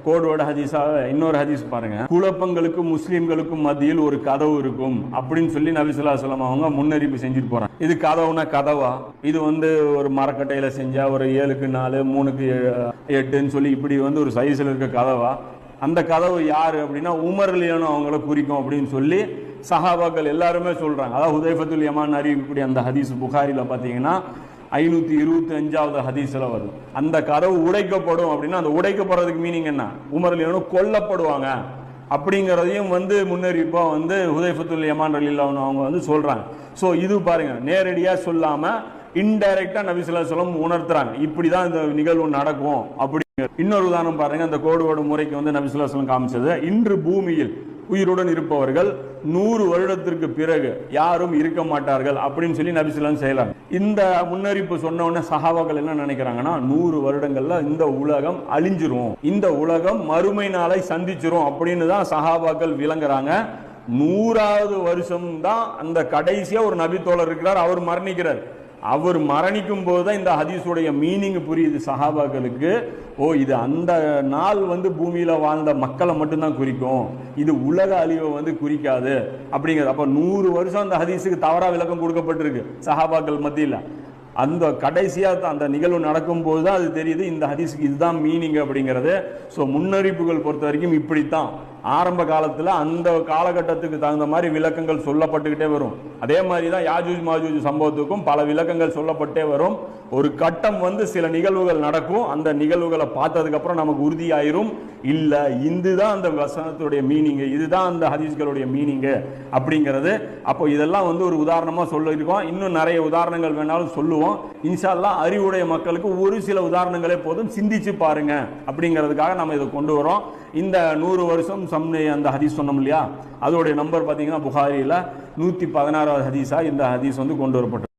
கோடோட ஹதீஸாக இன்னொரு ஹதீஸ் பாருங்க, குழப்பங்களுக்கும் முஸ்லீம்களுக்கும் மத்தியில் ஒரு கதவு இருக்கும் அப்படின்னு சொல்லி நபி ஸல்லல்லாஹு அலைஹி வஸல்லம் அவங்க முன்னறிவிப்பு செஞ்சுட்டு போறாங்க. இது கதவுனா கதவா? இது ஒரு மரக்கட்டையில செஞ்சா ஒரு 7க்கு 4 3க்கு 8ன்னு சொல்லி இப்படி ஒரு சைஸ்ல இருக்க கதவா? அந்த கதவு யாரு அப்படின்னா உமர் ரலியல்லாஹு அவங்கள குறிக்கும் அப்படின்னு சொல்லி சஹாபாக்கள் எல்லாருமே சொல்றாங்க. அதாவது ஹுதைஃபத்துல் யமான் அறிவிக்கக்கூடிய அந்த ஹதீஸ் புகாரில பாத்தீங்கன்னா 525வது ஹதீஸ்ல வருது. அந்த கதவு உடைக்கப்படும் அப்படின்னா அந்த உடைக்கப்படுறதுக்கு மீனிங் என்ன? உமர் ரலியல்லாஹு கொல்லப்படுவாங்க அப்படிங்கிறதையும் முன்னறிவிப்பா ஹுதைஃபத்துல் யமான் ரலியல்லாஹு அவங்க சொல்றாங்க. ஸோ இது பாருங்க, நேரடியா சொல்லாம இன்டைரக்டா நபி ஸல்லல்லாஹு அலைஹி வஸல்லம் உணர்த்துறாங்க, இப்படிதான் இந்த நிகழ்வு நடக்கும் அப்படி. இன்னொரு உதாரணம் பாருங்க, அந்த கோடுவோட முறைக்கு நபி ஸல்லல்லாஹு அலைஹி வஸல்லம் காமிச்சது, இன்று பூமியில் உயிருடன் இருப்பவர்கள் 100 வருடத்திற்கு பிறகு யாரும் இருக்க மாட்டார்கள் அப்படின்னு சொல்லி நபி ஸல்லல்லாஹு அலைஹி வஸல்லம் செய்யலாம். இந்த முன்னறிப்பு சொன்ன உடனே சஹாபாக்கள் என்ன நினைக்கிறாங்கன்னா, 100 வருடங்கள்ல இந்த உலகம் அழிஞ்சிரும், இந்த உலகம் மறுமை நாளை சந்திச்சிரும் அப்படின்னு தான் சஹாபாக்கள் விளங்குறாங்க. 100வது வருஷம் தான் அந்த கடைசியா ஒரு நபி தோழர் இருக்கிறார், அவர் மரணிக்கிறார். அவர் மரணிக்கும் போதுதான் இந்த ஹதீஸுடைய மீனிங் புரியுது சஹாபாக்களுக்கு. ஓ, இது அந்த நாள் பூமியில வாழ்ந்த மக்களை மட்டும்தான் குறிக்கும், இது உலக அழிவை குறிக்காது அப்படிங்கிறது. அப்ப 100 வருஷம் அந்த ஹதீஸுக்கு தவறா விளக்கம் கொடுக்கப்பட்டிருக்கு சஹாபாக்கள் மத்தியில். அந்த கடைசியா அந்த நிகழ்வு நடக்கும் போதுதான் அது தெரியுது இந்த ஹதீஸுக்கு இதுதான் மீனிங் அப்படிங்கிறது. ஸோ முன்னறிப்புகள் பொறுத்த வரைக்கும் இப்படித்தான் ஆரம்ப காலத்தில் அந்த காலகட்டத்துக்கு தகுந்த மாதிரி விளக்கங்கள் சொல்லப்பட்டுக்கிட்டே வரும். அதே மாதிரி தான் யாஜூஜ் மாஜூஜ் சம்பவத்துக்கும் பல விளக்கங்கள் சொல்லப்பட்டே வரும். ஒரு கட்டம் சில நிகழ்வுகள் நடக்கும், அந்த நிகழ்வுகளை பார்த்ததுக்கு அப்புறம் நமக்கு உறுதியாயிரும், இல்ல இதுதான் அந்த வசனத்துடைய மீனிங், இதுதான் அந்த ஹதீஸ்களுடைய மீனிங் அப்படிங்கிறது. அப்போ இதெல்லாம் ஒரு உதாரணமா சொல்லியிருக்கோம். இன்னும் நிறைய உதாரணங்கள் வேணாலும் சொல்லுவோம் இன்ஷா அல்லாஹ். அறிவுடைய மக்களுக்கு ஒரு சில உதாரணங்களே போதும், சிந்திச்சு பாருங்க அப்படிங்கிறதுக்காக நம்ம இதை கொண்டு வரோம். இந்த 100 வருஷம் அந்த ஹதீஸ் சொன்னோம் இல்லையா, அதோடைய நம்பர் பார்த்தீங்கன்னா புகாரியில் 116வது ஹதீஸா இந்த ஹதீஸ் கொண்டு வரப்பட்டது.